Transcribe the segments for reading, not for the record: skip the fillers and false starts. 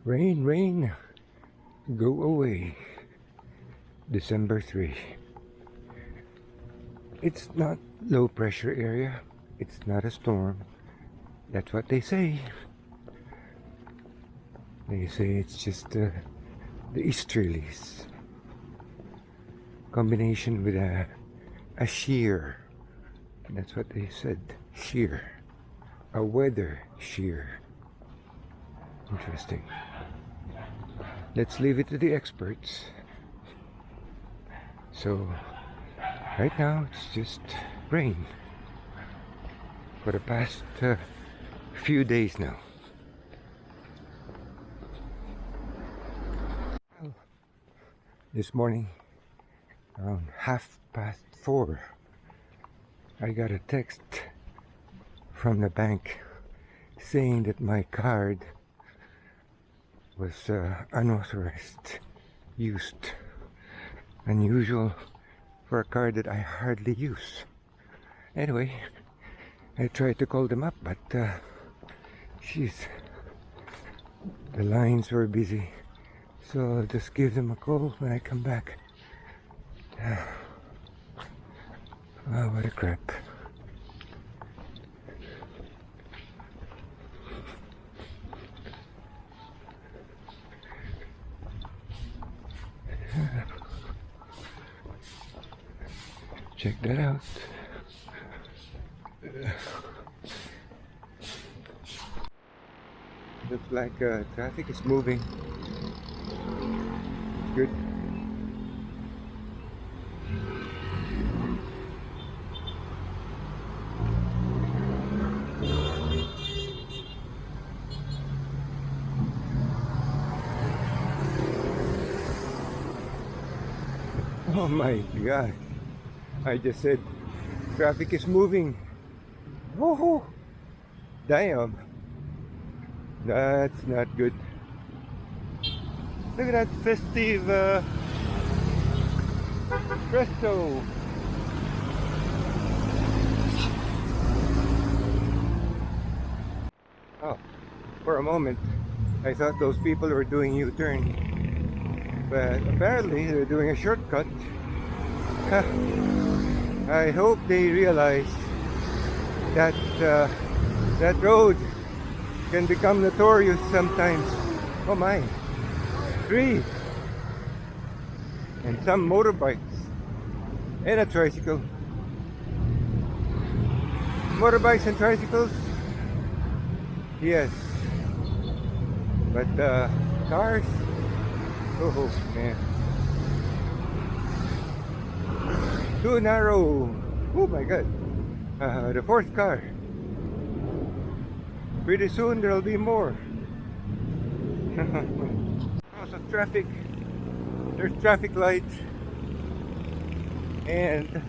Rain, rain, go away. December 3. It's not low pressure area. It's not a storm. That's what they say. They say it's just the easterlies. Combination with a shear. That's what they said. Shear. A weather shear. Interesting. Let's leave it to the experts. So, right now it's just rain for the past few days now. This morning, around 4:30, I got a text from the bank saying that my card was unauthorized, used. Unusual for a card that I hardly use. Anyway, I tried to call them up, but the lines were busy, so I'll just give them a call when I come back. Oh, what a crap. Check that out. Looks like traffic is moving. It's good. Oh my God. I just said traffic is moving. Woohoo! Damn. That's not good. Look at that festive presto. Oh, for a moment I thought those people were doing U-turn, but apparently they're doing a shortcut. I hope they realize that that road can become notorious sometimes. Oh my, 3 and some motorbikes and a tricycle. Motorbikes and tricycles, yes, but cars, oh man, too narrow. Oh my God. The 4th car. Pretty soon there'll be more. Lots of traffic. There's traffic lights, and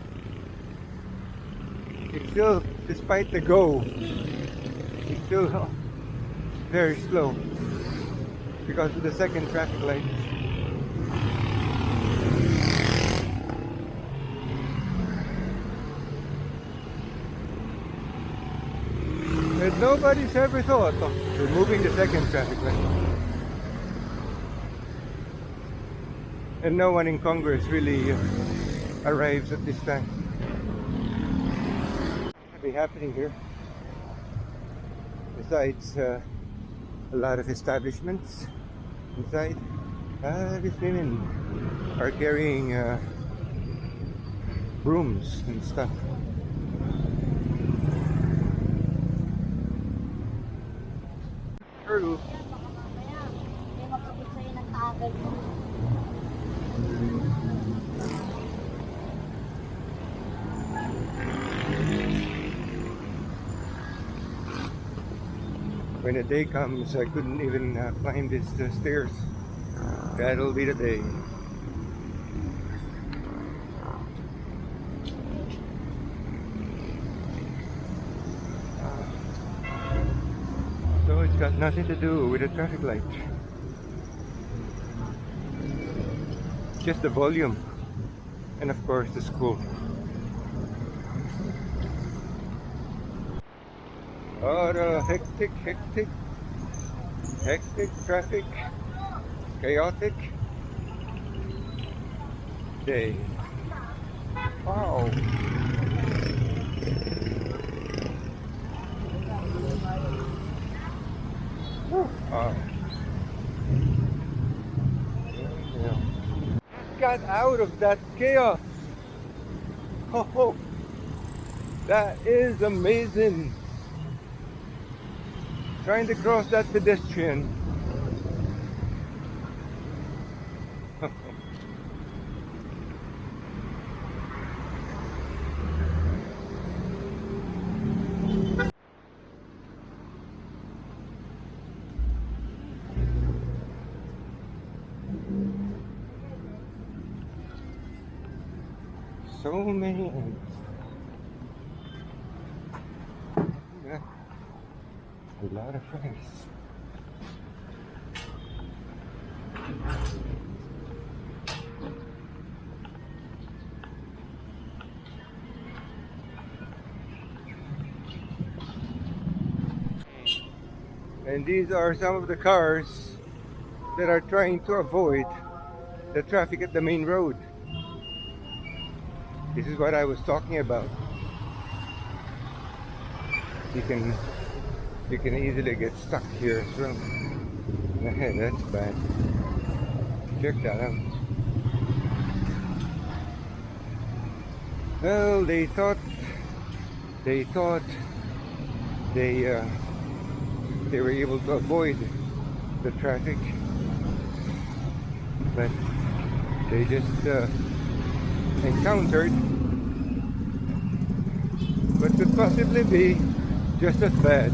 it's still, despite the go, it's still very slow because of the 2nd traffic light. But nobody's ever thought of removing the 2nd traffic light. And no one in Congress really arrives at this time. What'll be happening here? Besides a lot of establishments inside, these women are carrying brooms and stuff. True. When the day comes, I couldn't even climb these stairs. That'll be the day. So it's got nothing to do with the traffic light. Just the volume. And of course the school. Oh, the hectic. Hectic traffic, chaotic day. Wow. Oh. Yeah. Got out of that chaos. Oh, that is amazing. Trying to cross that pedestrian. So many ants. Yeah. A lot of rice. And these are some of the cars that are trying to avoid the traffic at the main road. This is what I was talking about. You can easily get stuck here as well. That's bad. Check that out. Well, they thought they were able to avoid the traffic, but they just encountered what could possibly be just as bad.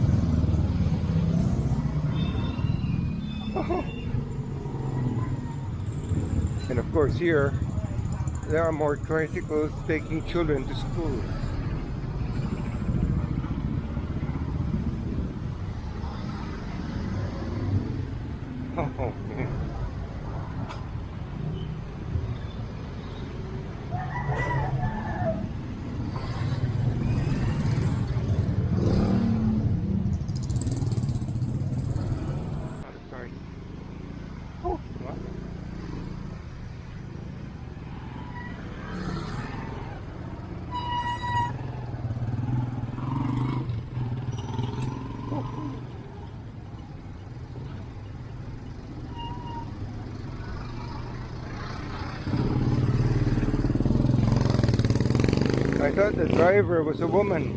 And of course here there are more tricycles taking children to school. Oh, man. Sorry. Oh, wow. I thought the driver was a woman.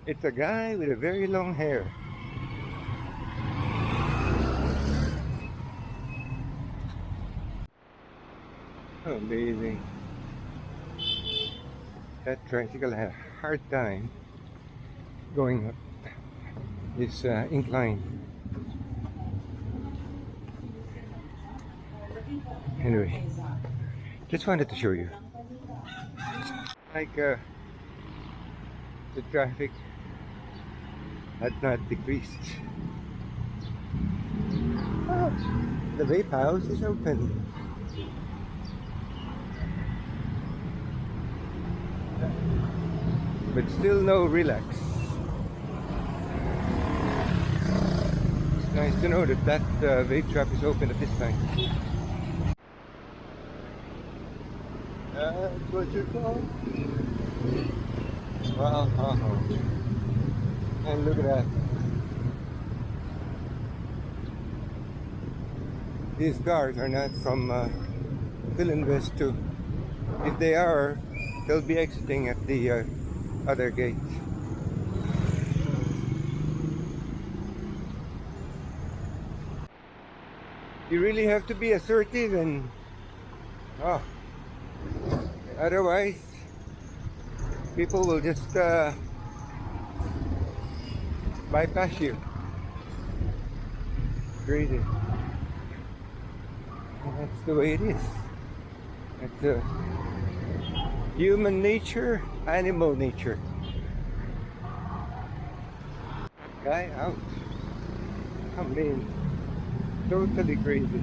It's a guy with a very long hair. Amazing. That tricycle had a hard time going up this incline. Anyway, just wanted to show you. Like the traffic had not decreased. Oh, the vape house is open. But still no relax. It's nice to know that vape shop is open at this time. That's what you call. Wow. And look at that. These cars are not from Philinvest 2. If they are, they'll be exiting at the other gate. You really have to be assertive and otherwise people will just bypass you. Crazy. And that's the way it is. It's human nature, animal nature. Guy out. I mean, totally crazy.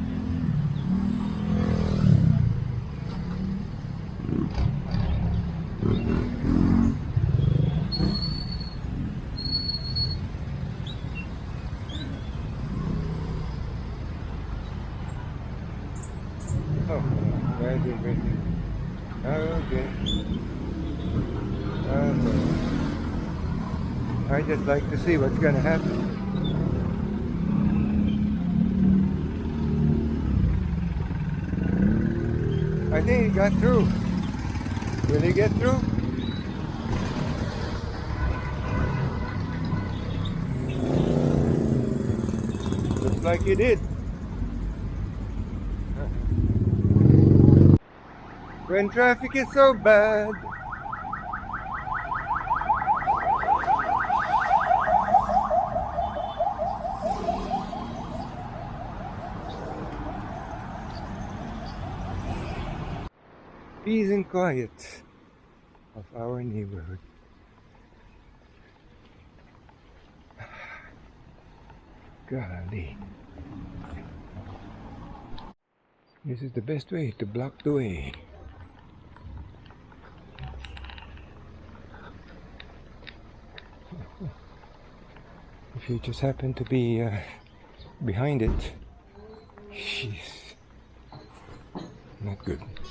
Oh, very good. Okay. I just like to see what's gonna happen. I think he got through. Will he get through? Looks like he did. When traffic is so bad. Peace and quiet of our neighborhood. Golly. This is the best way to block the way. If you just happen to be behind it, jeez, not good.